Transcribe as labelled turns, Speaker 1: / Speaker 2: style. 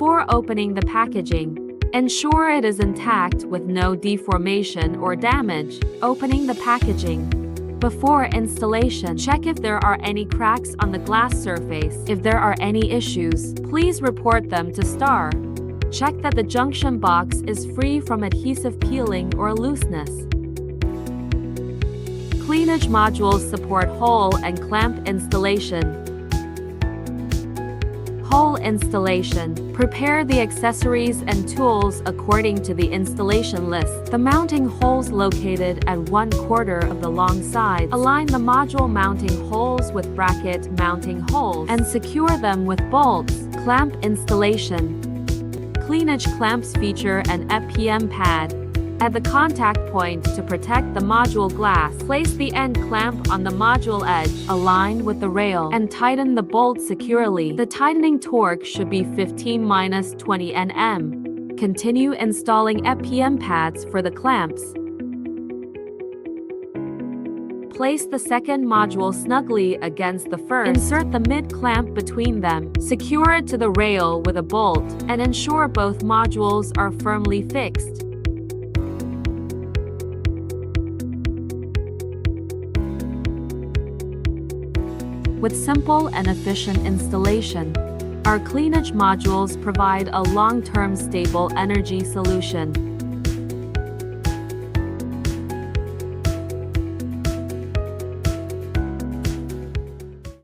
Speaker 1: Before opening the packaging, ensure it is intact with no deformation or damage. Opening the packaging. Before installation, check if there are any cracks on the glass surface. If there are any issues, please report them to Gstar. Check that the junction box is free from adhesive peeling or looseness. CleanEdge modules support hole and clamp installation. Hole installation. Prepare the accessories and tools according to the installation list. The mounting holes located at 1/4 of the long sides. Align the module mounting holes with bracket mounting holes and secure them with bolts. Clamp installation. CleanEdge clamps feature an FPM pad at the contact point to protect the module glass. Place the end clamp on the module edge, aligned with the rail, and tighten the bolt securely. The tightening torque should be 15-20 Nm. Continue installing FPM pads for the clamps. Place the second module snugly against the first. Insert the mid-clamp between them. Secure it to the rail with a bolt, and ensure both modules are firmly fixed. With simple and efficient installation, our CleanEdge modules provide a long-term stable energy solution.